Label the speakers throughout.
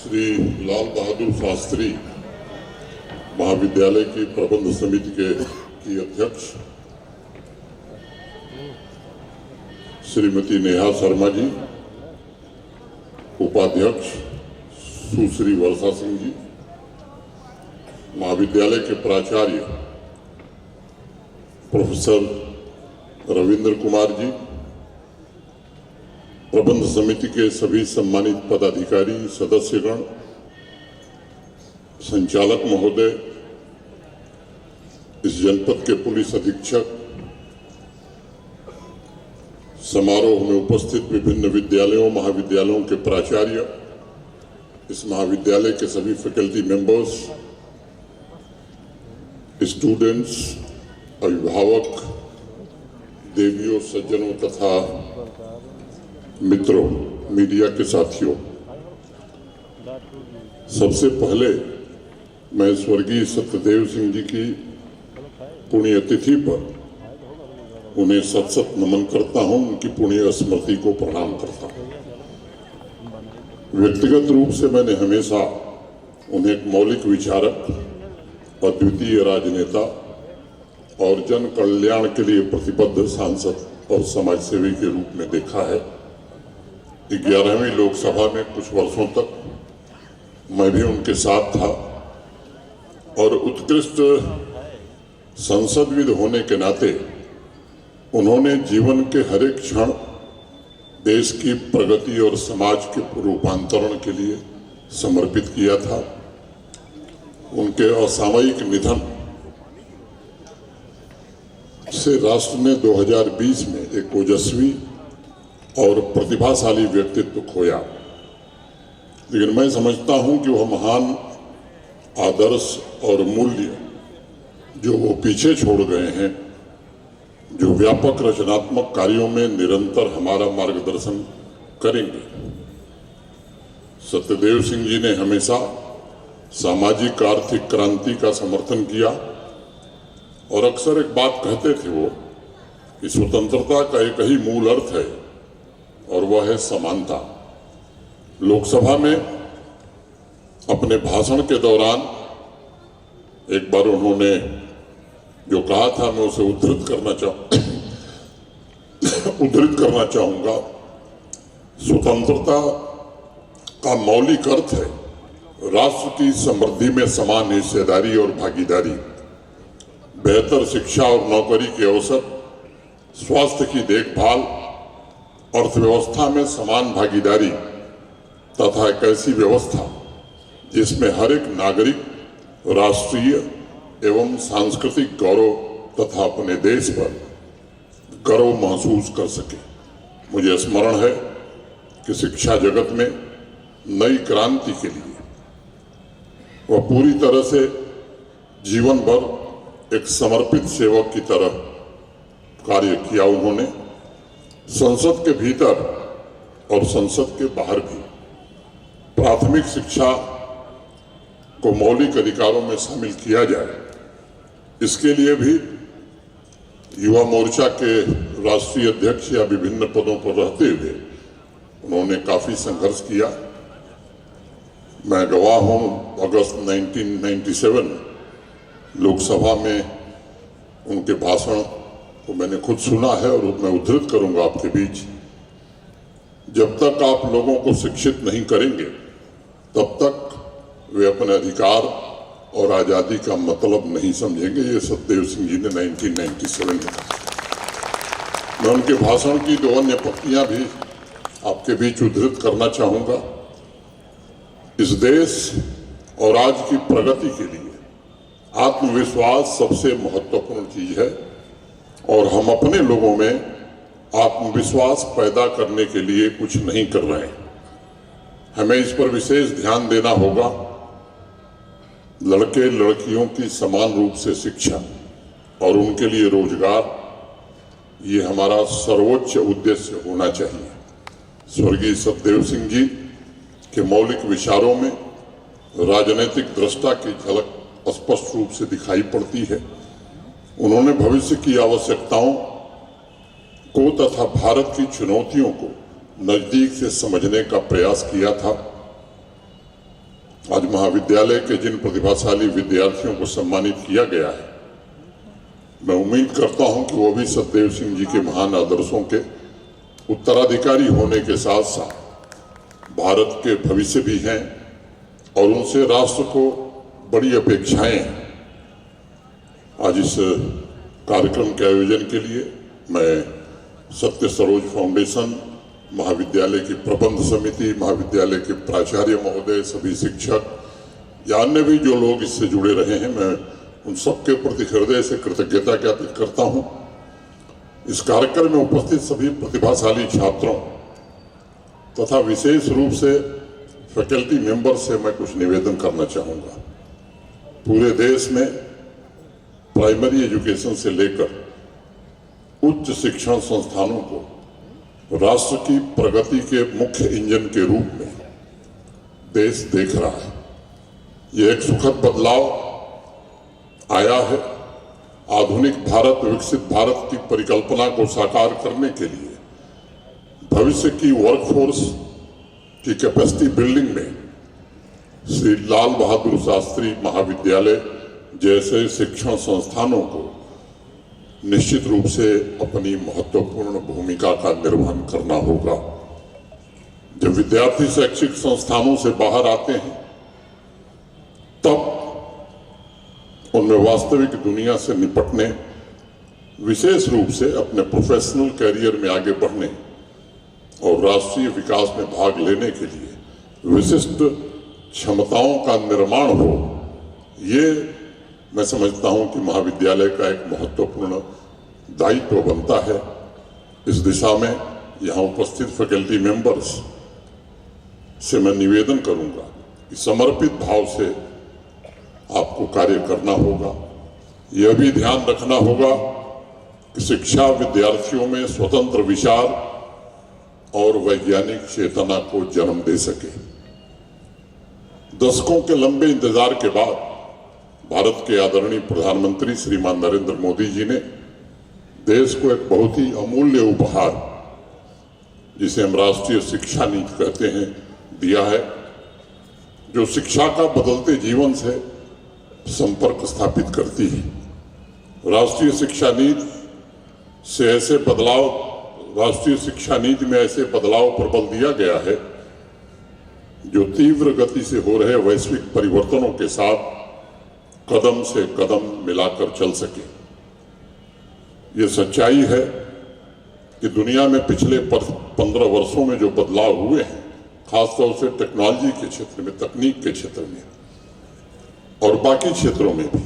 Speaker 1: श्री लाल बहादुर शास्त्री महाविद्यालय की प्रबंध समिति की अध्यक्ष श्रीमती नेहा शर्मा जी, उपाध्यक्ष सुश्री वर्षा सिंह जी, महाविद्यालय के प्राचार्य प्रोफेसर रविंद्र कुमार जी, प्रबंध समिति के सभी सम्मानित पदाधिकारी, सदस्यगण, संचालक महोदय, इस जनपद के पुलिस अधीक्षक, समारोह में उपस्थित विभिन्न विद्यालयों महाविद्यालयों के प्राचार्य, इस महाविद्यालय के सभी फैकल्टी मेंबर्स, स्टूडेंट्स, अभिभावक, देवियों, सज्जनों तथा मित्रों, मीडिया के साथियों, सबसे पहले मैं स्वर्गीय सत्यदेव सिंह जी की पुण्यतिथि पर उन्हें सत सत नमन करता हूं, उनकी पुण्य स्मृति को प्रणाम करता हूं। व्यक्तिगत रूप से मैंने हमेशा उन्हें एक मौलिक विचारक, अद्वितीय राजनेता और जन कल्याण के लिए प्रतिबद्ध सांसद और समाजसेवी के रूप में देखा है। 11वीं लोकसभा में कुछ वर्षों तक मैं भी उनके साथ था और उत्कृष्ट संसदविद होने के नाते उन्होंने जीवन के हर एक क्षण देश की प्रगति और समाज के रूपांतरण के लिए समर्पित किया था। उनके असामयिक निधन से राष्ट्र ने 2020 में एक ओजस्वी और प्रतिभाशाली व्यक्तित्व खोया, लेकिन मैं समझता हूं कि वह महान आदर्श और मूल्य जो वो पीछे छोड़ गए हैं, जो व्यापक रचनात्मक कार्यों में निरंतर हमारा मार्गदर्शन करेंगे। सत्यदेव सिंह जी ने हमेशा सामाजिक आर्थिक क्रांति का समर्थन किया और अक्सर एक बात कहते थे वो कि स्वतंत्रता का एक ही मूल अर्थ है और वह है समानता। लोकसभा में अपने भाषण के दौरान एक बार उन्होंने जो कहा था, मैं उसे उद्धृत करना चाहूंगा। स्वतंत्रता का मौलिक अर्थ है राष्ट्र की समृद्धि में समान हिस्सेदारी और भागीदारी, बेहतर शिक्षा और नौकरी के अवसर, स्वास्थ्य की देखभाल, अर्थव्यवस्था में समान भागीदारी तथा एक ऐसी व्यवस्था जिसमें हर एक नागरिक राष्ट्रीय एवं सांस्कृतिक गौरव तथा अपने देश पर गर्व महसूस कर सके। मुझे स्मरण है कि शिक्षा जगत में नई क्रांति के लिए वह पूरी तरह से जीवन भर एक समर्पित सेवक की तरह कार्य किया। उन्होंने संसद के भीतर और संसद के बाहर भी प्राथमिक शिक्षा को मौलिक अधिकारों में शामिल किया जाए, इसके लिए भी युवा मोर्चा के राष्ट्रीय अध्यक्ष या विभिन्न पदों पर रहते हुए उन्होंने काफी संघर्ष किया। मैं गवाह हूं, अगस्त 1997 में लोकसभा में उनके भाषण को मैंने खुद सुना है और मैं उद्धृत करूंगा आपके बीच। जब तक आप लोगों को शिक्षित नहीं करेंगे तब तक वे अपने अधिकार और आजादी का मतलब नहीं समझेंगे। ये सत्यदेव सिंह जी ने 1997 में कहा। मैं उनके भाषण की 2 अन्य पंक्तियां भी आपके बीच उद्धृत करना चाहूंगा। इस देश और आज की प्रगति के लिए आत्मविश्वास सबसे महत्वपूर्ण चीज है और हम अपने लोगों में आत्मविश्वास पैदा करने के लिए कुछ नहीं कर रहे हैं। हमें इस पर विशेष ध्यान देना होगा। लड़के लड़कियों की समान रूप से शिक्षा और उनके लिए रोजगार, ये हमारा सर्वोच्च उद्देश्य होना चाहिए। स्वर्गीय सत्यदेव सिंह जी के मौलिक विचारों में राजनीतिक दृष्टा की झलक स्पष्ट रूप से दिखाई पड़ती है। उन्होंने भविष्य की आवश्यकताओं को तथा भारत की चुनौतियों को नजदीक से समझने का प्रयास किया था। आज महाविद्यालय के जिन प्रतिभाशाली विद्यार्थियों को सम्मानित किया गया है, मैं उम्मीद करता हूं कि वो भी सतदेव सिंह जी के महान आदर्शों के उत्तराधिकारी होने के साथ साथ भारत के भविष्य भी हैं और उनसे राष्ट्र को बड़ी अपेक्षाएं हैं। आज इस कार्यक्रम के आयोजन के लिए मैं सत्य सरोज फाउंडेशन, महाविद्यालय की प्रबंध समिति, महाविद्यालय के प्राचार्य महोदय, सभी शिक्षक या अन्य भी जो लोग इससे जुड़े रहे हैं, मैं उन सबके प्रति हृदय से कृतज्ञता ज्ञापित करता हूं। इस कार्यक्रम में उपस्थित सभी प्रतिभाशाली छात्रों तथा विशेष रूप से फैकल्टी मेंबर से मैं कुछ निवेदन करना चाहूँगा। पूरे देश में प्राइमरी एजुकेशन से लेकर उच्च शिक्षण संस्थानों को राष्ट्र की प्रगति के मुख्य इंजन के रूप में देश देख रहा है। ये एक सुखद बदलाव आया है। आधुनिक भारत, विकसित भारत की परिकल्पना को साकार करने के लिए भविष्य की वर्कफोर्स की कैपेसिटी बिल्डिंग में श्री लाल बहादुर शास्त्री महाविद्यालय जैसे शिक्षण संस्थानों को निश्चित रूप से अपनी महत्वपूर्ण भूमिका का निर्वहन करना होगा। जब विद्यार्थी शैक्षिक संस्थानों से बाहर आते हैं तब उनमें वास्तविक दुनिया से निपटने, विशेष रूप से अपने प्रोफेशनल कैरियर में आगे बढ़ने और राष्ट्रीय विकास में भाग लेने के लिए विशिष्ट क्षमताओं का निर्माण हो, ये मैं समझता हूं कि महाविद्यालय का एक महत्वपूर्ण दायित्व बनता है। इस दिशा में यहाँ उपस्थित फैकल्टी मेंबर्स से मैं निवेदन करूंगा कि समर्पित भाव से आपको कार्य करना होगा। यह भी ध्यान रखना होगा कि शिक्षा विद्यार्थियों में स्वतंत्र विचार और वैज्ञानिक चेतना को जन्म दे सके। दशकों के लंबे इंतजार के बाद भारत के आदरणीय प्रधानमंत्री श्रीमान नरेंद्र मोदी जी ने देश को एक बहुत ही अमूल्य उपहार, जिसे हम राष्ट्रीय शिक्षा नीति कहते हैं, दिया है, जो शिक्षा का बदलते जीवन से संपर्क स्थापित करती है। राष्ट्रीय शिक्षा नीति से ऐसे बदलाव, राष्ट्रीय शिक्षा नीति में ऐसे बदलाव पर बल दिया गया है जो तीव्र गति से हो रहे वैश्विक परिवर्तनों के साथ कदम से कदम मिलाकर चल सके। ये सच्चाई है कि दुनिया में पिछले 15 वर्षों में जो बदलाव हुए हैं, खासतौर से टेक्नोलॉजी के क्षेत्र में, तकनीक के क्षेत्र में और बाकी क्षेत्रों में भी,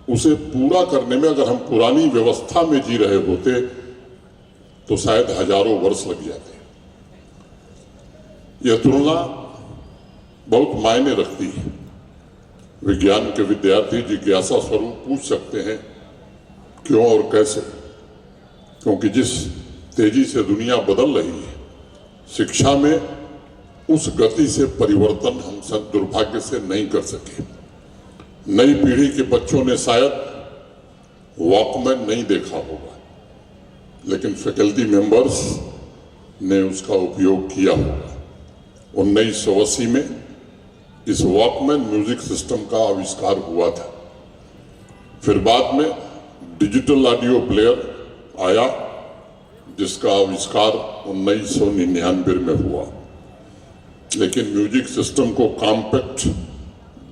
Speaker 1: उसे पूरा करने में अगर हम पुरानी व्यवस्था में जी रहे होते तो शायद हजारों वर्ष लग जाते। यह तुलना बहुत मायने रखती है। विज्ञान के विद्यार्थी जिज्ञासा स्वरूप पूछ सकते हैं क्यों और कैसे, क्योंकि जिस तेजी से दुनिया बदल रही है, शिक्षा में उस गति से परिवर्तन हम सब दुर्भाग्य से नहीं कर सके। नई पीढ़ी के बच्चों ने शायद वॉकमैन नहीं देखा होगा, लेकिन फैकल्टी मेंबर्स ने उसका उपयोग किया होगा। 1980 में इस वॉकमैन म्यूजिक सिस्टम का आविष्कार हुआ था। फिर बाद में डिजिटल ऑडियो प्लेयर आया, जिसका आविष्कार 1999 में हुआ। लेकिन म्यूजिक सिस्टम को कॉम्पैक्ट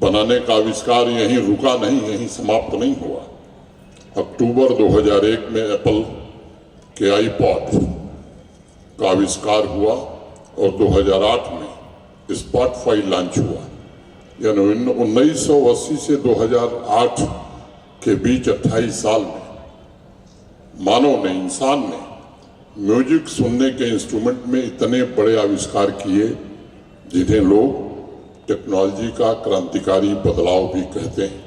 Speaker 1: बनाने का आविष्कार यहीं रुका नहीं, यहीं समाप्त नहीं हुआ। अक्टूबर 2001 में एप्पल के आईपॉड का आविष्कार हुआ और 2008 में स्पॉटिफाई लॉन्च हुआ। यानी 1980 से 2008 के बीच 28 साल में मानव ने, इंसान ने म्यूजिक सुनने के इंस्ट्रूमेंट में इतने बड़े आविष्कार किए जिन्हें लोग टेक्नोलॉजी का क्रांतिकारी बदलाव भी कहते हैं।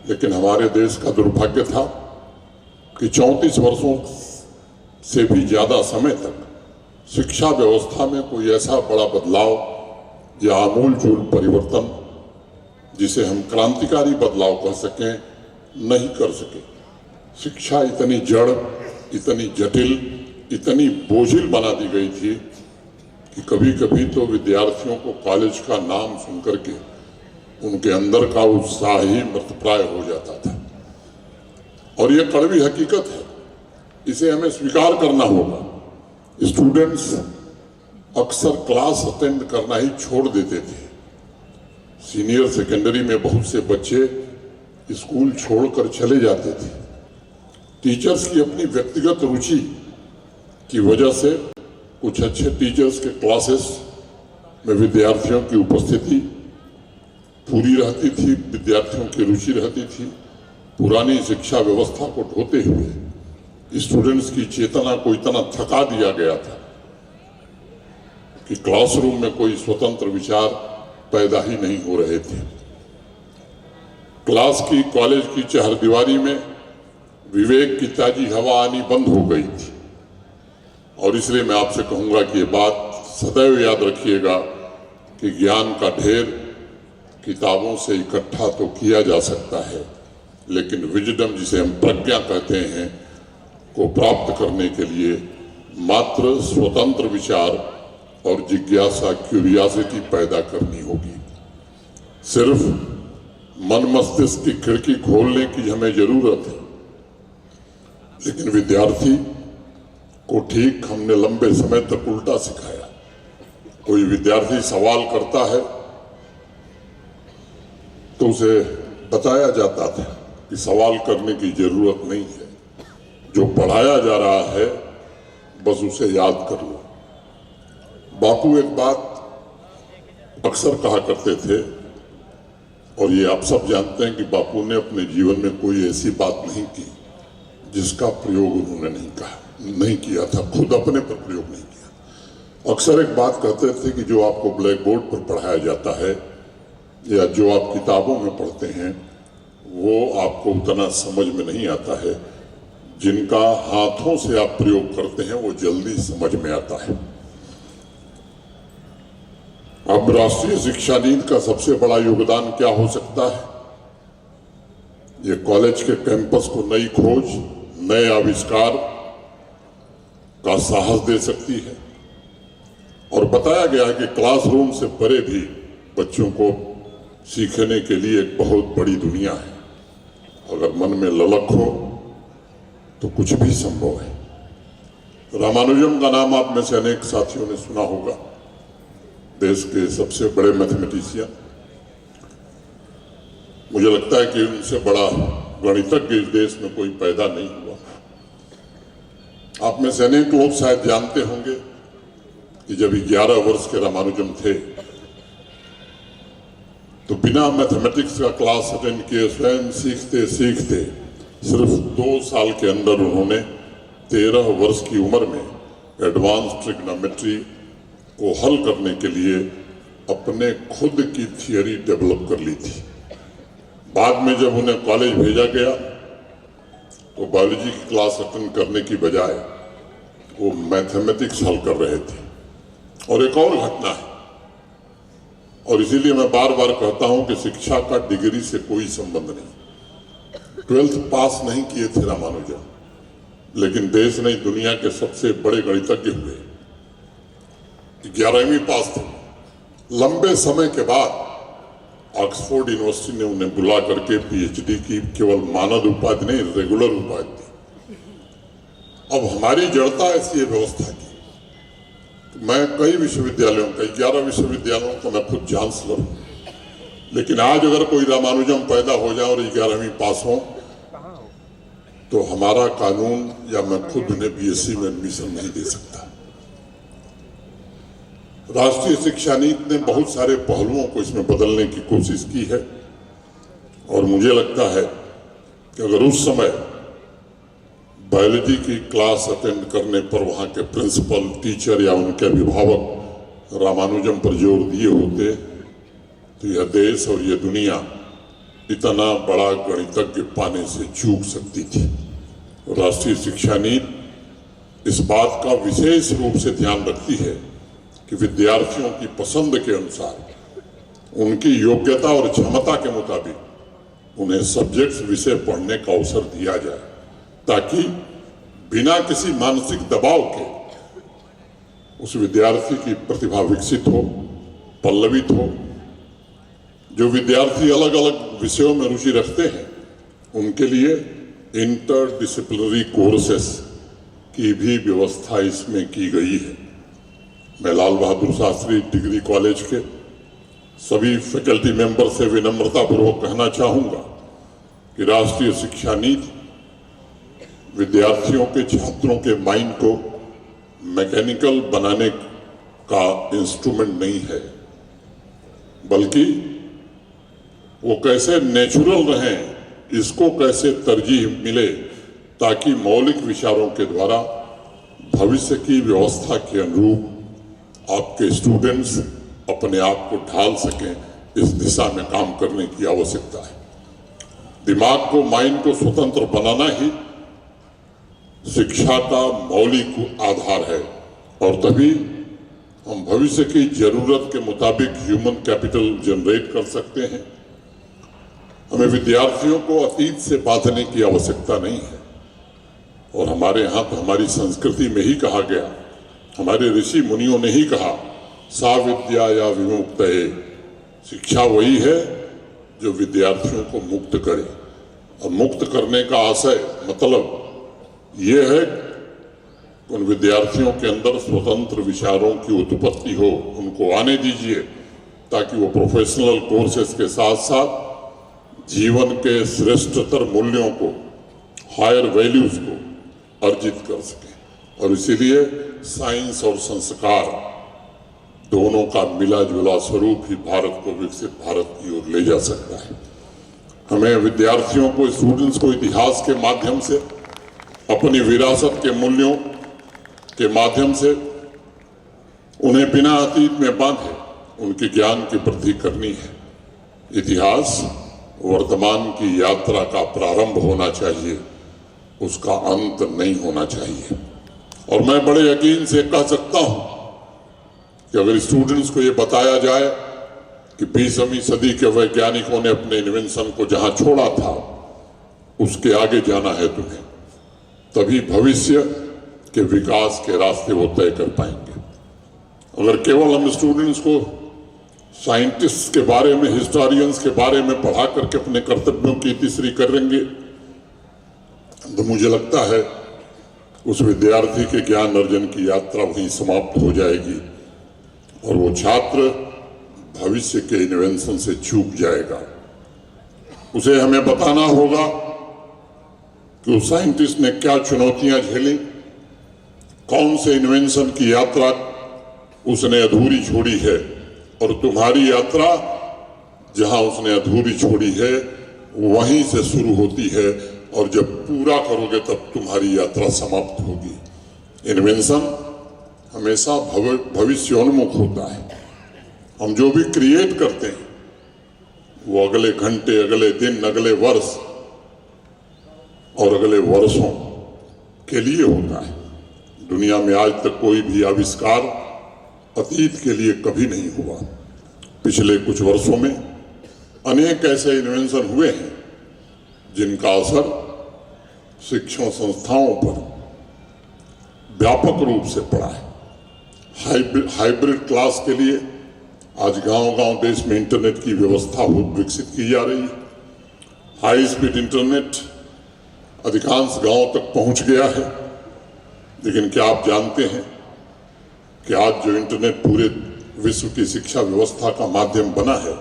Speaker 1: लेकिन हमारे देश का दुर्भाग्य था कि 34 वर्षों से भी ज्यादा समय तक शिक्षा व्यवस्था में कोई ऐसा बड़ा बदलाव या आमूलचूल परिवर्तन, जिसे हम क्रांतिकारी बदलाव कह सकें, नहीं कर सके। शिक्षा इतनी जड़, इतनी जटिल, इतनी बोझिल बना दी गई थी कि कभी कभी तो विद्यार्थियों को कॉलेज का नाम सुनकर के उनके अंदर का उत्साह ही मृतप्राय हो जाता था। और ये कड़वी हकीकत है, इसे हमें स्वीकार करना होगा। स्टूडेंट्स अक्सर क्लास अटेंड करना ही छोड़ देते थे। सीनियर सेकेंडरी में बहुत से बच्चे स्कूल छोड़कर चले जाते थे। टीचर्स की अपनी व्यक्तिगत रुचि की वजह से कुछ अच्छे टीचर्स के क्लासेस में विद्यार्थियों की उपस्थिति पूरी रहती थी, विद्यार्थियों की रुचि रहती थी। पुरानी शिक्षा व्यवस्था को ढोते हुए स्टूडेंट्स की चेतना को इतना थका दिया गया था कि क्लासरूम में कोई स्वतंत्र विचार पैदा ही नहीं हो रहे थे। क्लास की, कॉलेज की चहारदीवारी में विवेक की ताजी हवा आनी बंद हो गई थी। और इसलिए मैं आपसे कहूंगा कि ये बात सदैव याद रखिएगा कि ज्ञान का ढेर किताबों से इकट्ठा तो किया जा सकता है, लेकिन विजडम, जिसे हम प्रज्ञा कहते हैं, को प्राप्त करने के लिए मात्र स्वतंत्र विचार और जिज्ञासा, क्यूरियोसिटी पैदा करनी होगी। सिर्फ मन मस्तिष्क की खिड़की खोलने की हमें जरूरत है, लेकिन विद्यार्थी को ठीक हमने लंबे समय तक उल्टा सिखाया। कोई विद्यार्थी सवाल करता है तो उसे बताया जाता था कि सवाल करने की जरूरत नहीं है, जो पढ़ाया जा रहा है बस उसे याद कर लो। बापू एक बात अक्सर कहा करते थे, और ये आप सब जानते हैं कि बापू ने अपने जीवन में कोई ऐसी बात नहीं की जिसका प्रयोग उन्होंने नहीं किया था, खुद अपने पर प्रयोग नहीं किया। अक्सर एक बात कहते थे कि जो आपको ब्लैक बोर्ड पर पढ़ाया जाता है या जो आप किताबों में पढ़ते हैं वो आपको उतना समझ में नहीं आता है, जिनका हाथों से आप प्रयोग करते हैं वो जल्दी समझ में आता है। अब राष्ट्रीय शिक्षा नीति का सबसे बड़ा योगदान क्या हो सकता है? ये कॉलेज के कैंपस को नई खोज, नए आविष्कार का साहस दे सकती है। और बताया गया है कि क्लासरूम से परे भी बच्चों को सीखने के लिए एक बहुत बड़ी दुनिया है। अगर मन में ललक हो तो कुछ भी संभव है। रामानुजम का नाम आप में से अनेक साथियों ने सुना होगा, देश के सबसे बड़े मैथमेटिशियन। मुझे लगता है कि उनसे बड़ा गणितज्ञ इस देश में कोई पैदा नहीं हुआ। आप में से अनेक लोग शायद जानते होंगे कि जब 11 वर्ष के रामानुजम थे तो बिना मैथमेटिक्स का क्लास अटेंड किए स्वयं सीखते सीखते सिर्फ 2 साल के अंदर उन्होंने 13 वर्ष की उम्र में एडवांस ट्रिग्नोमेट्री को हल करने के लिए अपने खुद की थियरी डेवलप कर ली थी। बाद में जब उन्हें कॉलेज भेजा गया तो बायोलॉजी की क्लास अटेंड करने की बजाय वो मैथमेटिक्स हल कर रहे थे। और एक और घटना है, और इसीलिए मैं बार बार कहता हूं कि शिक्षा का डिग्री से कोई संबंध नहीं। 12th पास नहीं किए थे रामानुजन, लेकिन देश नहीं दुनिया के सबसे बड़े गणितज्ञ हुए। 11वीं पास थे। लंबे समय के बाद ऑक्सफोर्ड यूनिवर्सिटी ने उन्हें बुला करके पीएचडी की केवल मानद उपाधि नहीं, रेगुलर उपाधि दी। अब हमारी जड़ता ऐसी है व्यवस्था की, मैं कई विश्वविद्यालयों का 11 विश्वविद्यालयों का मैं खुद चांसलर हूं, लेकिन आज अगर कोई रामानुजम पैदा हो जाए और 11वीं पास हो तो हमारा कानून या मैं खुद उन्हें बीएससी में एडमिशन नहीं दे सकता। राष्ट्रीय शिक्षा नीति ने बहुत सारे पहलुओं को इसमें बदलने की कोशिश की है, और मुझे लगता है कि अगर उस समय बायोलॉजी की क्लास अटेंड करने पर वहाँ के प्रिंसिपल, टीचर या उनके अभिभावक रामानुजम पर जोर दिए होते तो यह देश और यह दुनिया इतना बड़ा गणितज्ञ पाने से चूक सकती थी। राष्ट्रीय शिक्षा नीति इस बात का विशेष रूप से ध्यान रखती है कि विद्यार्थियों की पसंद के अनुसार उनकी योग्यता और क्षमता के मुताबिक उन्हें सब्जेक्ट्स, विषय पढ़ने का अवसर दिया जाए, ताकि बिना किसी मानसिक दबाव के उस विद्यार्थी की प्रतिभा विकसित हो, पल्लवित हो। जो विद्यार्थी अलग अलग विषयों में रुचि रखते हैं उनके लिए इंटरडिसिप्लिनरी कोर्सेस की भी व्यवस्था इसमें की गई है। मैं लाल बहादुर शास्त्री डिग्री कॉलेज के सभी फैकल्टी मेंबर से विनम्रतापूर्वक कहना चाहूंगा कि राष्ट्रीय शिक्षा नीति विद्यार्थियों के, छात्रों के माइंड को मैकेनिकल बनाने का इंस्ट्रूमेंट नहीं है, बल्कि वो कैसे नेचुरल रहें, इसको कैसे तरजीह मिले ताकि मौलिक विचारों के द्वारा भविष्य की व्यवस्था के अनुरूप आपके स्टूडेंट्स अपने आप को ढाल सकें। इस दिशा में काम करने की आवश्यकता है। दिमाग को, माइंड को स्वतंत्र बनाना ही शिक्षा का मौलिक आधार है और तभी हम भविष्य की जरूरत के मुताबिक ह्यूमन कैपिटल जनरेट कर सकते हैं। हमें विद्यार्थियों को अतीत से बांधने की आवश्यकता नहीं है और हमारे यहाँ तो हमारी संस्कृति में ही कहा गया, हमारे ऋषि मुनियों ने ही कहा, सा विद्या या विमुक्तये, शिक्षा वही है जो विद्यार्थियों को मुक्त करे। और मुक्त करने का आशय मतलब ये है उन विद्यार्थियों के अंदर स्वतंत्र विचारों की उत्पत्ति हो, उनको आने दीजिए ताकि वो प्रोफेशनल कोर्सेज के साथ साथ जीवन के श्रेष्ठतर मूल्यों को, हायर वैल्यूज को अर्जित कर सके। और इसीलिए साइंस और संस्कार दोनों का मिला जुला स्वरूप ही भारत को विकसित भारत की ओर ले जा सकता है। हमें विद्यार्थियों को, स्टूडेंट्स को इतिहास के माध्यम से, अपनी विरासत के मूल्यों के माध्यम से उन्हें बिना अतीत में बांधे उनके ज्ञान की वृद्धि करनी है। इतिहास वर्तमान की यात्रा का प्रारंभ होना चाहिए, उसका अंत नहीं होना चाहिए। और मैं बड़े यकीन से कह सकता हूं कि अगर स्टूडेंट्स को यह बताया जाए कि 20वीं सदी के वैज्ञानिकों ने अपने इन्वेंशन को जहां छोड़ा था उसके आगे जाना है तुम्हें, तभी भविष्य के विकास के रास्ते वो तय कर पाएंगे। अगर केवल हम स्टूडेंट्स को साइंटिस्ट के बारे में, हिस्टोरियंस के बारे में पढ़ा करके अपने कर्तव्यों की तीसरी करेंगे तो मुझे लगता है उस विद्यार्थी के ज्ञान अर्जन की यात्रा वहीं समाप्त हो जाएगी और वो छात्र भविष्य के इन्वेंशन से चूक जाएगा। उसे हमें बताना होगा कि उस साइंटिस्ट ने क्या चुनौतियां झेली, कौन से इन्वेंशन की यात्रा उसने अधूरी छोड़ी है और तुम्हारी यात्रा जहां उसने अधूरी छोड़ी है वहीं से शुरू होती है और जब पूरा करोगे तब तुम्हारी यात्रा समाप्त होगी। इन्वेंशन हमेशा भविष्योन्मुख होता है। हम जो भी क्रिएट करते हैं वो अगले घंटे, अगले दिन, अगले वर्ष और अगले वर्षों के लिए होता है। दुनिया में आज तक कोई भी आविष्कार अतीत के लिए कभी नहीं हुआ। पिछले कुछ वर्षों में अनेक ऐसे इन्वेंशन हुए हैं जिनका असर शिक्षण संस्थाओं पर व्यापक रूप से पड़ा है। हाइब्रिड क्लास के लिए आज गांव-गांव देश में इंटरनेट की व्यवस्था विकसित की जा रही है। हाई स्पीड इंटरनेट अधिकांश गांवों तक पहुंच गया है, लेकिन क्या आप जानते हैं कि आज जो इंटरनेट पूरे विश्व की शिक्षा व्यवस्था का माध्यम बना है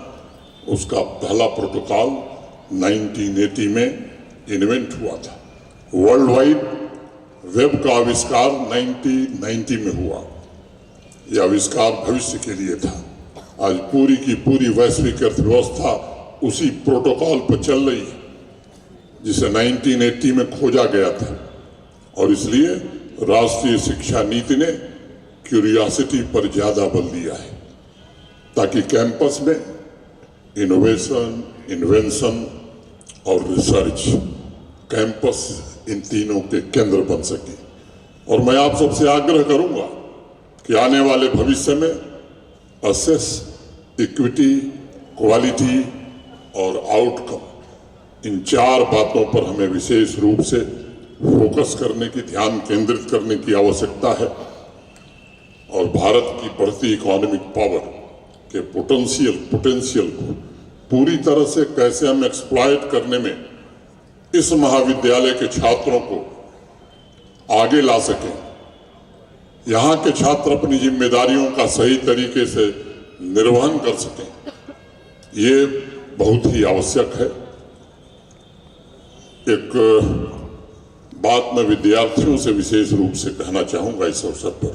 Speaker 1: उसका पहला प्रोटोकॉल 1980 में इन्वेंट हुआ था। वर्ल्ड वाइड वेब का आविष्कार 1990 में हुआ। यह आविष्कार भविष्य के लिए था। आज पूरी की पूरी वैश्विक अर्थव्यवस्था उसी प्रोटोकॉल पर चल रही है जिसे 1980 में खोजा गया था और इसलिए राष्ट्रीय शिक्षा नीति ने क्यूरियोसिटी पर ज्यादा बल दिया है ताकि कैंपस में इनोवेशन, इन्वेंशन और रिसर्च, कैंपस इन तीनों के केंद्र बन सके। और मैं आप सबसे आग्रह करूंगा कि आने वाले भविष्य में असेस, इक्विटी, क्वालिटी और आउटकम, इन चार बातों पर हमें विशेष रूप से फोकस करने की, ध्यान केंद्रित करने की आवश्यकता है। और भारत की बढ़ती इकोनॉमिक पावर के पोटेंशियल को पूरी तरह से कैसे हम एक्सप्लॉइट करने में इस महाविद्यालय के छात्रों को आगे ला सकें, यहाँ के छात्र अपनी जिम्मेदारियों का सही तरीके से निर्वहन कर सकें, ये बहुत ही आवश्यक है। एक बात मैं विद्यार्थियों से विशेष रूप से कहना चाहूंगा इस अवसर पर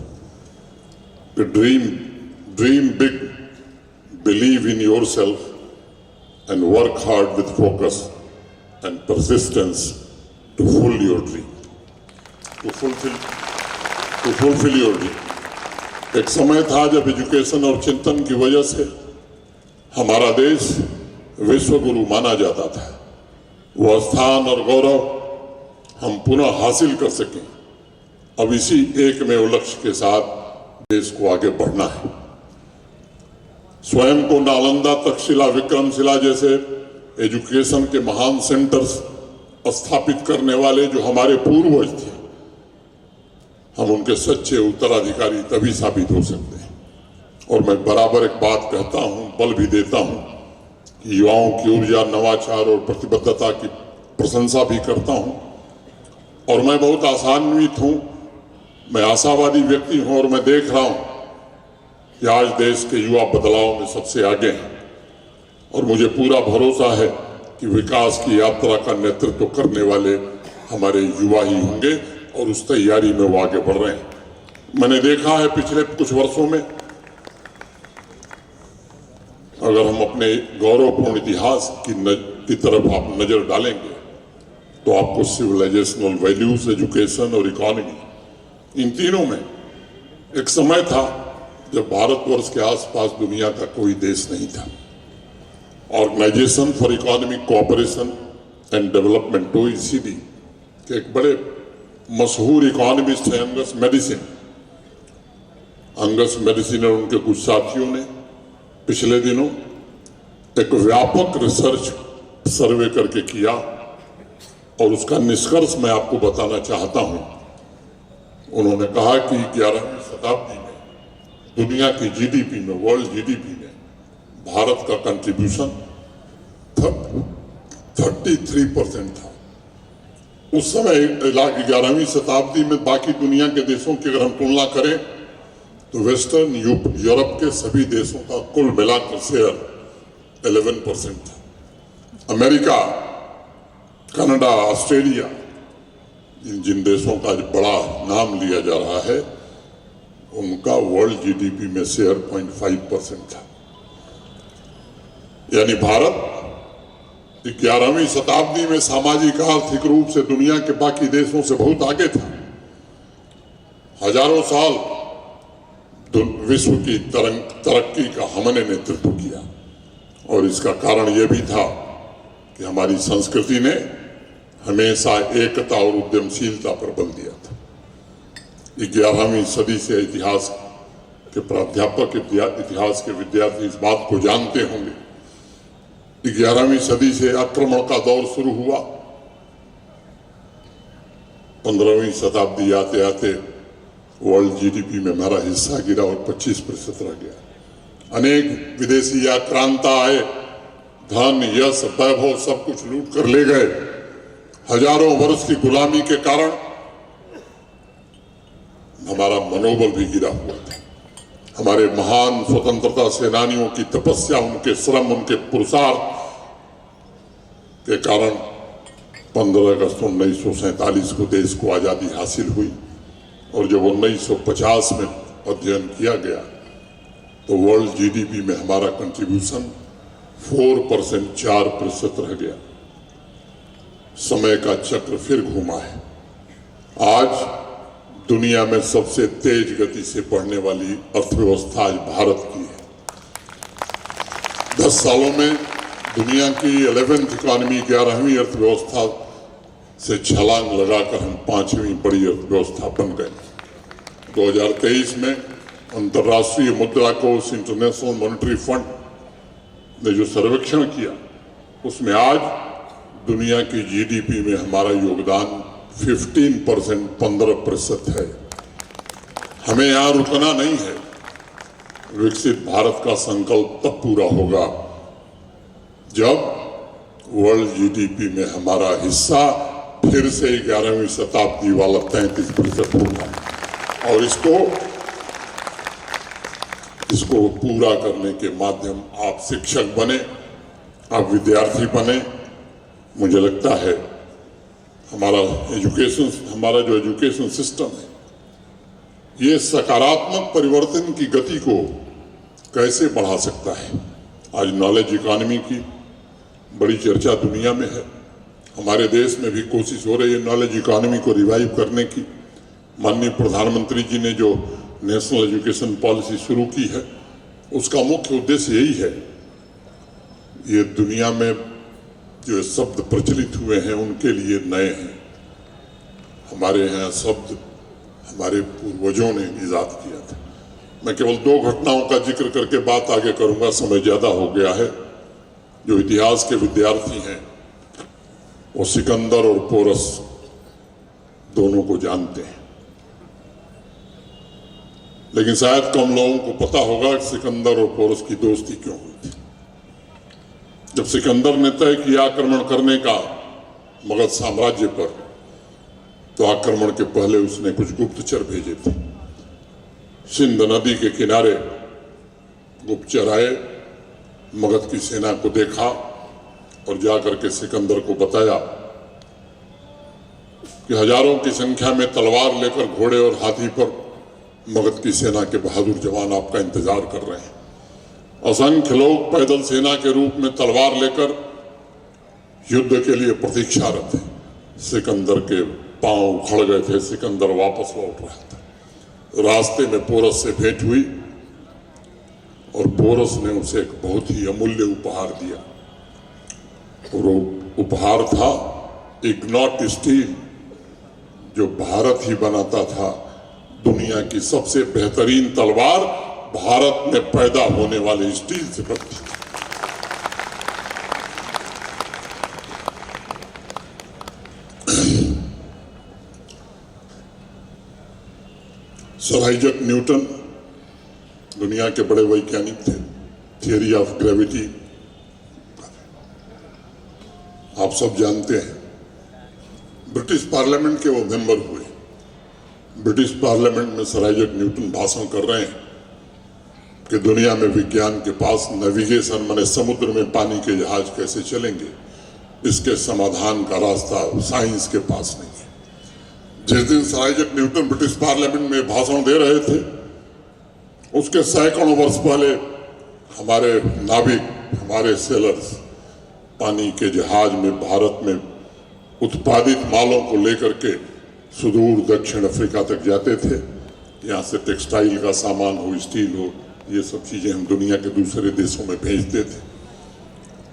Speaker 1: कि dream big, believe in yourself and work hard with focus and persistence to fulfil your dream. एक समय था जब एजुकेशन और चिंतन की वजह से हमारा देश विश्व गुरु माना जाता था। वह स्थान और गौरव हम पुनः हासिल कर सकें, अब इसी एक में लक्ष्य के साथ देश को आगे बढ़ना है। स्वयं को नालंदा, तक्षशिला, विक्रमशिला जैसे एजुकेशन के महान सेंटर्स स्थापित करने वाले जो हमारे पूर्वज थे, हम उनके सच्चे उत्तराधिकारी तभी साबित हो सकते हैं। और मैं बराबर एक बात कहता हूं, बल भी देता हूं कि युवाओं की ऊर्जा, नवाचार और प्रतिबद्धता की प्रशंसा भी करता हूं। और मैं बहुत आशान्वित हूं, मैं आशावादी व्यक्ति हूं और मैं देख रहा हूं कि आज देश के युवा बदलाव में सबसे आगे हैं। और मुझे पूरा भरोसा है कि विकास की यात्रा का नेतृत्व करने वाले हमारे युवा ही होंगे और उस तैयारी में वो आगे बढ़ रहे हैं। मैंने देखा है पिछले कुछ वर्षों में, अगर हम अपने गौरवपूर्ण इतिहास की तरफ आप नजर डालेंगे तो आपको सिविलाइजेशनल वैल्यूज, एजुकेशन और इकोनॉमी, इन तीनों में एक समय था जब भारतवर्ष के आसपास दुनिया का कोई देश नहीं था। Organisation for economic cooperation and development, OECD, के एक बड़े मशहूर इकोनॉमिस्ट हैं अंगस मेडिसिन और उनके कुछ साथियों ने पिछले दिनों एक व्यापक रिसर्च सर्वे करके किया और उसका निष्कर्ष मैं आपको बताना चाहता हूं। उन्होंने कहा कि 11वीं शताब्दी में दुनिया की जीडीपी में, वर्ल्ड जीडीपी में भारत का कंट्रीब्यूशन 33% था। उस समय 11वीं शताब्दी में बाकी दुनिया के देशों की अगर हम तुलना करें तो वेस्टर्न यूरोप के सभी देशों का कुल मिलाकर शेयर 11% था। अमेरिका, कनाडा, ऑस्ट्रेलिया, जिन देशों का बड़ा नाम लिया जा रहा है, उनका वर्ल्ड जीडीपी में शेयर 0.5% था। यानी भारत 11वीं शताब्दी में सामाजिक आर्थिक रूप से दुनिया के बाकी देशों से बहुत आगे था। हजारों साल विश्व की तरक्की का हमने नेतृत्व किया और इसका कारण यह भी था कि हमारी संस्कृति ने हमेशा एकता और उद्यमशीलता पर बल दिया था। 11वीं सदी से इतिहास के प्राध्यापक, इतिहास के विद्यार्थी इस बात को जानते होंगे। 11वीं सदी से आक्रमण का दौर शुरू हुआ। 15वीं शताब्दी आते आते वर्ल्ड जीडीपी में हमारा हिस्सा गिरा और 25% रह गया। अनेक विदेशी आक्रांता आए, धन, यश, वैभव सब कुछ लूट कर ले गए। हजारों वर्ष की गुलामी के कारण हमारा मनोबल भी गिरा हुआ था। हमारे महान स्वतंत्रता सेनानियों की तपस्या, उनके श्रम, उनके पुरुषार्थ के कारण 15 अगस्त 1947 को देश को आजादी हासिल हुई। और जब 1950 में अध्ययन किया गया तो वर्ल्ड जीडीपी में हमारा कंट्रीब्यूशन 4% रह गया। समय का चक्र फिर घूमा है। आज दुनिया में सबसे तेज गति से बढ़ने वाली अर्थव्यवस्था आज भारत की है। 10 सालों में दुनिया की 11th इकोनॉमी, 11वीं अर्थव्यवस्था से छलांग लगाकर हम 5वीं बड़ी अर्थव्यवस्था बन गए। 2023 में अंतर्राष्ट्रीय मुद्रा कोष, इंटरनेशनल मॉनेटरी फंड ने जो सर्वेक्षण किया, उसमें आज दुनिया की जीडीपी में हमारा योगदान 15% है। हमें यहां रुकना नहीं है। विकसित भारत का संकल्प तब पूरा होगा जब वर्ल्ड जीडीपी में हमारा हिस्सा फिर से 11वीं शताब्दी वाला 33% होगा। और इसको पूरा करने के माध्यम आप शिक्षक बने, आप विद्यार्थी बने। मुझे लगता है हमारा जो एजुकेशन सिस्टम है, ये सकारात्मक परिवर्तन की गति को कैसे बढ़ा सकता है। आज नॉलेज इकोनॉमी की बड़ी चर्चा दुनिया में है। हमारे देश में भी कोशिश हो रही है नॉलेज इकोनॉमी को रिवाइव करने की। माननीय प्रधानमंत्री जी ने जो नेशनल एजुकेशन पॉलिसी शुरू की है, उसका मुख्य उद्देश्य यही है। ये दुनिया में जो शब्द प्रचलित हुए हैं उनके लिए नए हैं। हमारे यहाँ शब्द हमारे पूर्वजों ने इजाद किया था। मैं केवल 2 घटनाओं का जिक्र करके बात आगे करूंगा, समय ज्यादा हो गया है। जो इतिहास के विद्यार्थी हैं वो सिकंदर और पोरस दोनों को जानते हैं, लेकिन शायद कम लोगों को पता होगा कि सिकंदर और पोरस की दोस्ती क्यों हुई थी। जब सिकंदर ने तय किया आक्रमण करने का मगध साम्राज्य पर, तो आक्रमण के पहले उसने कुछ गुप्तचर भेजे थे। सिंध नदी के किनारे गुप्तचर आए, मगध की सेना को देखा और जाकर के सिकंदर को बताया कि हजारों की संख्या में तलवार लेकर घोड़े और हाथी पर मगध की सेना के बहादुर जवान आपका इंतजार कर रहे हैं। असंख्य लोग पैदल सेना के रूप में तलवार लेकर युद्ध के लिए प्रतीक्षारत हैं। सिकंदर के पांव उखड़ गए थे, सिकंदर वापस लौट रहा था। रास्ते में पोरस से भेंट हुई और पोरस ने उसे एक बहुत ही अमूल्य उपहार दिया। और वो उपहार था इग्नॉट स्टील, जो भारत ही बनाता था। दुनिया की सबसे बेहतरीन तलवार भारत में पैदा होने वाले स्टील से बनती थी। सर आइजैक न्यूटन दुनिया के बड़े वैज्ञानिक थे। थियरी ऑफ ग्रेविटी आप सब जानते हैं। ब्रिटिश पार्लियामेंट के वो मेंबर हुए। ब्रिटिश पार्लियामेंट में सर आइजैक न्यूटन भाषण कर रहे हैं कि दुनिया में विज्ञान के पास नेविगेशन माने समुद्र में पानी के जहाज कैसे चलेंगे, इसके समाधान का रास्ता साइंस के पास नहीं है। जिस दिन sir Isaac Newton British parliament में भाषण दे रहे थे, उसके सैकड़ों वर्ष पहले हमारे नाविक, हमारे सेलर्स पानी के जहाज में भारत में उत्पादित मालों को लेकर के सुदूर दक्षिण अफ्रीका तक जाते थे। यहाँ से टेक्सटाइल का सामान हो, स्टील हो, ये सब चीजें हम दुनिया के दूसरे देशों में भेजते थे।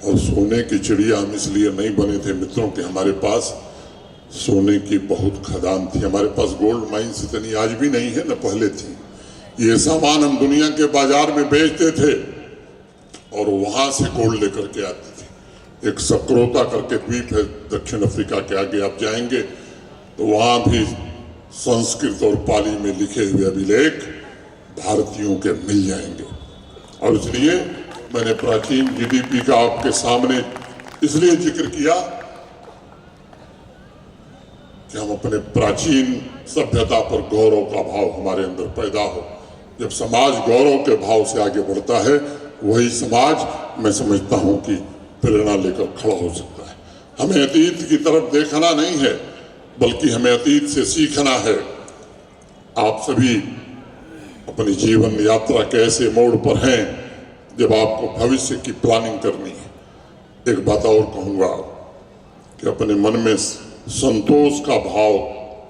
Speaker 1: और सोने की चिड़िया हम इसलिए नहीं बने थे मित्रों के हमारे पास सोने की बहुत खदान थी। हमारे पास गोल्ड माइन्स इतनी आज भी नहीं है न पहले थी। ये सामान हम दुनिया के बाजार में बेचते थे और वहां से गोल्ड लेकर के आते थे। एक सक्रोता करके द्वीप है दक्षिण अफ्रीका के आगे, आप जाएंगे तो वहां भी संस्कृत और पाली में लिखे हुए अभिलेख भारतीयों के मिल जाएंगे। और इसलिए मैंने प्राचीन जीडीपी का आपके सामने इसलिए जिक्र किया कि हम अपने प्राचीन सभ्यता पर गौरव का भाव हमारे अंदर पैदा हो। जब समाज गौरव के भाव से आगे बढ़ता है, वही समाज मैं समझता हूं कि प्रेरणा लेकर खड़ा हो सकता है। हमें अतीत की तरफ देखना नहीं है, बल्कि हमें अतीत से सीखना है। आप सभी अपनी जीवन यात्रा के ऐसे मोड़ पर हैं जब आपको भविष्य की प्लानिंग करनी है। एक बात और कहूंगा कि अपने मन में संतोष का भाव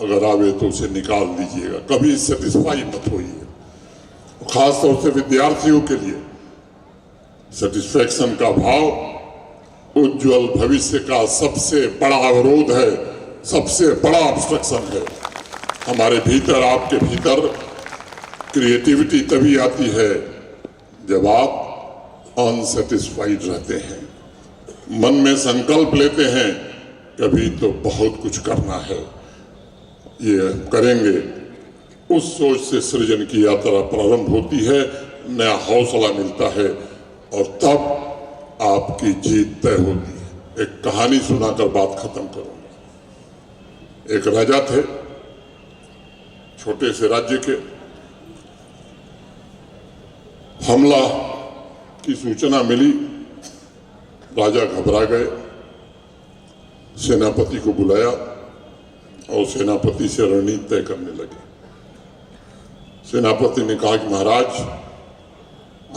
Speaker 1: अगर आवे तो उसे निकाल दीजिएगा, कभी सेटिस्फाई मत होइए। खासतौर से विद्यार्थियों के लिए सेटिस्फैक्शन का भाव उज्जवल भविष्य का सबसे बड़ा अवरोध है, सबसे बड़ा ऑब्स्ट्रक्शन है। हमारे भीतर, आपके भीतर क्रिएटिविटी तभी आती है जब आप अनसेटिस्फाइड रहते हैं, मन में संकल्प लेते हैं कभी तो बहुत कुछ करना है, ये करेंगे। उस सोच से सृजन की यात्रा प्रारंभ होती है, नया हौसला मिलता है और तब आपकी जीत तय होती है। एक कहानी सुनाकर बात खत्म करूंगा। एक राजा थे, छोटे से राज्य के। हमला की सूचना मिली, राजा घबरा गए, सेनापति को बुलाया और सेनापति से रणनीति तय करने लगे। सेनापति ने कहा कि महाराज,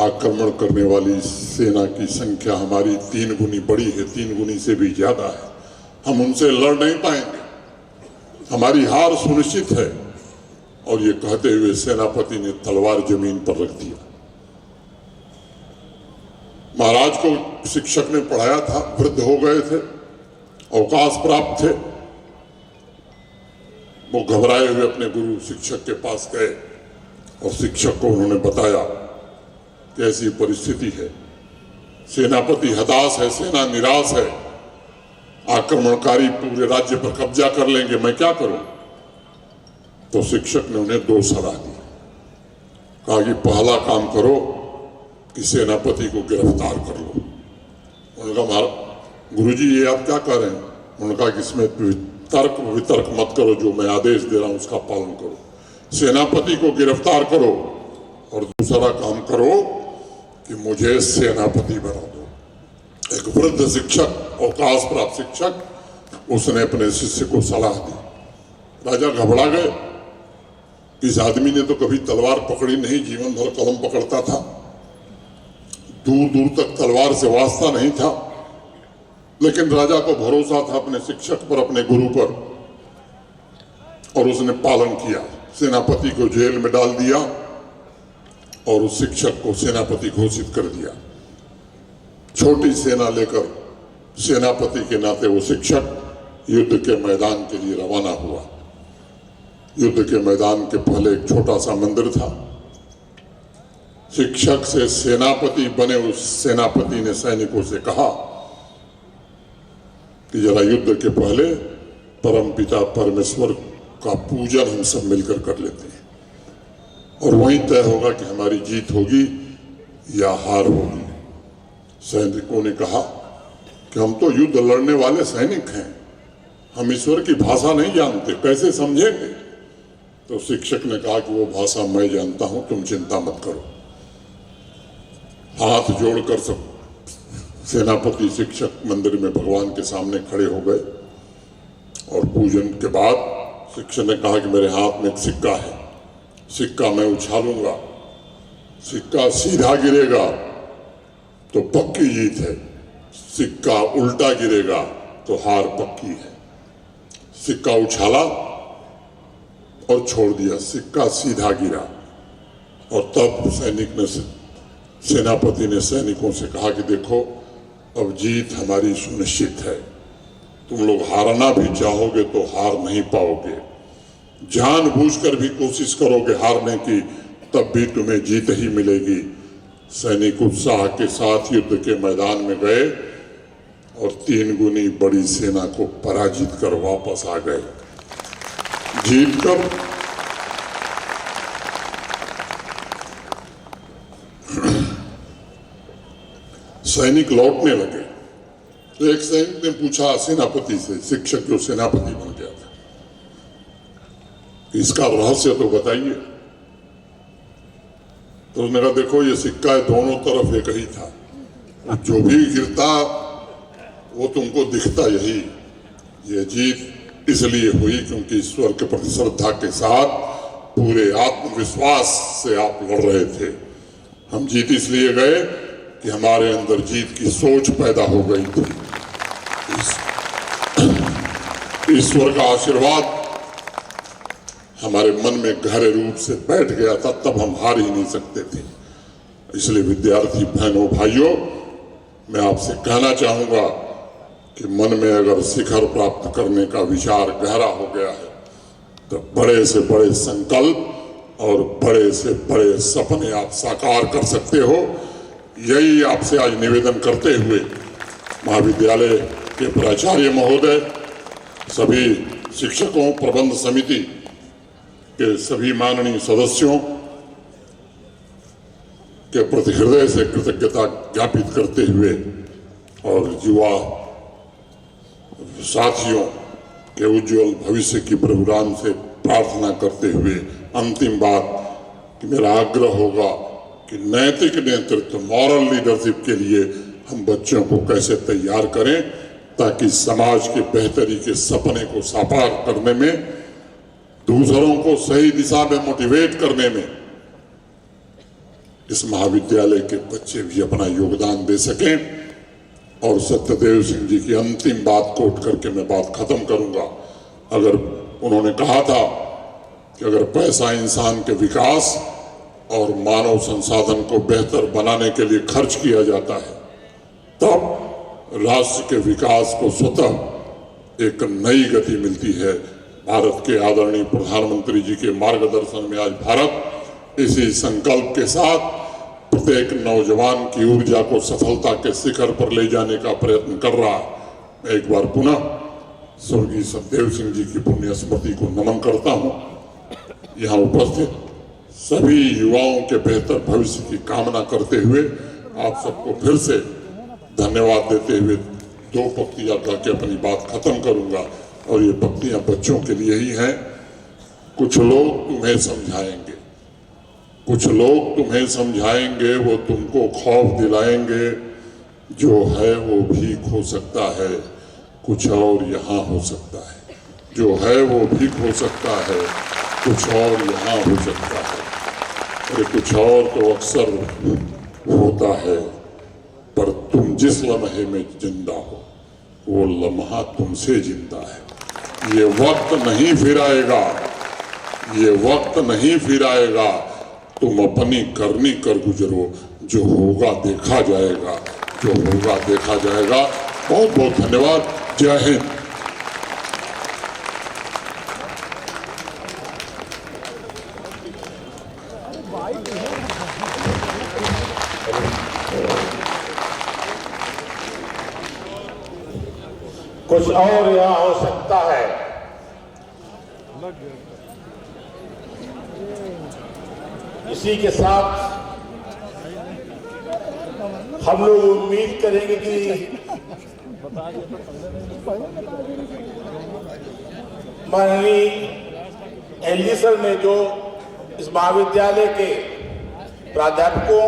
Speaker 1: आक्रमण करने वाली सेना की संख्या हमारी 3 गुनी बड़ी है, 3 गुनी से भी ज्यादा है, हम उनसे लड़ नहीं पाएंगे, हमारी हार सुनिश्चित है। और ये कहते हुए सेनापति ने तलवार जमीन पर रख दिया। महाराज को शिक्षक ने पढ़ाया था, वृद्ध हो गए थे, अवकाश प्राप्त थे। वो घबराए हुए अपने गुरु शिक्षक के पास गए और शिक्षक को उन्होंने बताया कि ऐसी परिस्थिति है, सेनापति हताश है, सेना निराश है, आक्रमणकारी पूरे राज्य पर कब्जा कर लेंगे, मैं क्या करूं? तो शिक्षक ने उन्हें 2 सलाह दी। कहा कि पहला काम करो कि सेनापति को गिरफ्तार कर लो। उन्होंने कहा गुरुजी ये आप क्या कह रहे हैं? उन्होंने कहा कि इसमें तर्क वितर्क मत करो, जो मैं आदेश दे रहा हूं उसका पालन करो, सेनापति को गिरफ्तार करो और दूसरा काम करो कि मुझे सेनापति बना दो। एक वृद्ध शिक्षक, अवकाश प्राप्त शिक्षक, उसने अपने शिष्य को सलाह दी। राजा घबरा गए। इस आदमी ने तो कभी तलवार पकड़ी नहीं, जीवन भर कलम पकड़ता था, दूर दूर तक तलवार से वास्ता नहीं था, लेकिन राजा को भरोसा था अपने शिक्षक पर, अपने गुरु पर, और उसने पालन किया। सेनापति को जेल में डाल दिया और उस शिक्षक को सेनापति घोषित कर दिया। छोटी सेना लेकर सेनापति के नाते वो शिक्षक युद्ध के मैदान के लिए रवाना हुआ। युद्ध के मैदान के पहले एक छोटा सा मंदिर था। शिक्षक से सेनापति बने उस सेनापति ने सैनिकों से कहा कि जरा युद्ध के पहले परमपिता परमेश्वर का पूजन हम सब मिलकर कर लेते हैं, और वहीं तय होगा कि हमारी जीत होगी या हार होगी। सैनिकों ने कहा कि हम तो युद्ध लड़ने वाले सैनिक हैं, हम ईश्वर की भाषा नहीं जानते, कैसे समझेंगे? तो शिक्षक ने कहा कि वो भाषा मैं जानता हूं, तुम चिंता मत करो। हाथ जोड़कर सब सेनापति शिक्षक मंदिर में भगवान के सामने खड़े हो गए और पूजन के बाद शिक्षक ने कहा कि मेरे हाथ में एक सिक्का है, सिक्का मैं उछालूंगा, सिक्का सीधा गिरेगा तो पक्की जीत है, सिक्का उल्टा गिरेगा तो हार पक्की है। सिक्का उछाला और छोड़ दिया, सिक्का सीधा गिरा, और तब सेनापति ने सैनिकों से कहा कि देखो अब जीत हमारी सुनिश्चित है, तुम लोग हारना भी चाहोगे तो हार नहीं पाओगे, जानबूझकर भी कोशिश करोगे हारने की तब भी तुम्हें जीत ही मिलेगी। सैनिक उत्साह के साथ युद्ध के मैदान में गए और 3 गुनी बड़ी सेना को पराजित कर वापस आ गए। जीतकर सैनिक लौटने लगे तो एक सैनिक ने पूछा सेनापति से, शिक्षक जो सेनापति बन गया था, इसका रहस्य तो बताइए। तो उसने कहा देखो ये सिक्का दोनों तरफ एक ही था, जो भी गिरता वो तुमको दिखता यही। ये जीत इसलिए हुई क्योंकि ईश्वर के प्रति श्रद्धा के साथ पूरे आत्मविश्वास से आप लड़ रहे थे। हम जीत इसलिए गए कि हमारे अंदर जीत की सोच पैदा हो गई थी। ईश्वर का आशीर्वाद हमारे मन में गहरे रूप से बैठ गया था, तब हम हार ही नहीं सकते थे। इसलिए विद्यार्थी बहनों भाइयों, मैं आपसे कहना चाहूंगा कि मन में अगर शिखर प्राप्त करने का विचार गहरा हो गया है तो बड़े से बड़े संकल्प और बड़े से बड़े सपने आप साकार कर सकते हो। यही आपसे आज निवेदन करते हुए महाविद्यालय के प्राचार्य महोदय, सभी शिक्षकों, प्रबंध समिति के सभी माननीय सदस्यों के प्रति हृदय से कृतज्ञता ज्ञापित करते हुए और युवा साथियों के उज्जवल भविष्य की प्रभु राम से प्रार्थना करते हुए अंतिम बात कि मेरा आग्रह होगा कि नैतिक नेतृत्व, मॉरल लीडरशिप के लिए हम बच्चों को कैसे तैयार करें ताकि समाज के बेहतरी के सपने को साकार करने में, दूसरों को सही दिशा में मोटिवेट करने में इस महाविद्यालय के बच्चे भी अपना योगदान दे सकें। और सत्यदेव सिंह जी की अंतिम बात कोट करके मैं बात खत्म करूंगा। अगर उन्होंने कहा था कि अगर पैसा इंसान के विकास और मानव संसाधन को बेहतर बनाने के लिए खर्च किया जाता है, तब राष्ट्र के विकास को स्वतः एक नई गति मिलती है। भारत के आदरणीय प्रधानमंत्री जी के मार्गदर्शन में आज भारत इसी संकल्प के साथ प्रत्येक नौजवान की ऊर्जा को सफलता के शिखर पर ले जाने का प्रयत्न कर रहा है। मैं एक बार पुनः स्वर्गीय सत्यदेव सिंह जी की पुण्य स्मृति को नमन करता हूं। यहाँ उपस्थित सभी युवाओं के बेहतर भविष्य की कामना करते हुए आप सबको फिर से धन्यवाद देते हुए दो पंक्तियां करके अपनी बात खत्म करूंगा। और ये पंक्तियां बच्चों के लिए ही हैं। कुछ लोग तुम्हें समझाएंगे, कुछ लोग तुम्हें समझाएंगे, वो तुमको खौफ दिलाएंगे, जो है वो भीख हो सकता है, कुछ और यहाँ हो सकता है। जो है वो भीख हो सकता है, कुछ और यहाँ हो सकता है। अरे कुछ और तो अक्सर होता है, पर तुम जिस लम्हे में जिंदा हो वो लम्हा तुमसे जिंदा है। ये वक्त नहीं फिर आएगा, ये वक्त नहीं फिर आएगा, तुम अपनी करनी कर गुजरो, जो होगा देखा जाएगा, जो होगा देखा जाएगा। बहुत बहुत धन्यवाद। जय हिंद।
Speaker 2: कुछ और यहाँ हो सकता है। इसी के साथ हम लोग उम्मीद करेंगे कि माननीय एलजी सर ने जो इस महाविद्यालय के प्राध्यापकों,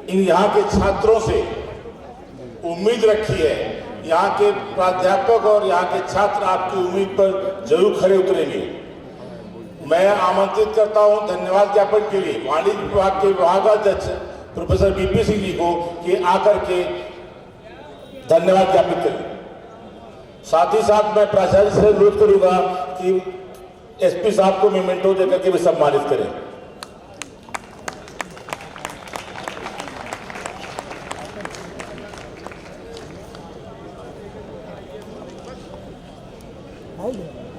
Speaker 2: इन यहाँ के छात्रों से उम्मीद रखी है, यहाँ के प्राध्यापक और यहाँ के छात्र आपकी उम्मीद पर जरूर खरे उतरेंगे। मैं आमंत्रित करता हूँ धन्यवाद ज्ञापन के लिए वाणिज्य विभाग के विभागाध्यक्ष प्रोफेसर बीपी सिंह जी को कि आकर के धन्यवाद ज्ञापित करें। साथ ही साथ मैं प्राचार्य से अनुरोध करूंगा कि एसपी साहब को मेमेंटो देकर के भी सम्मानित करें।
Speaker 3: Hold it.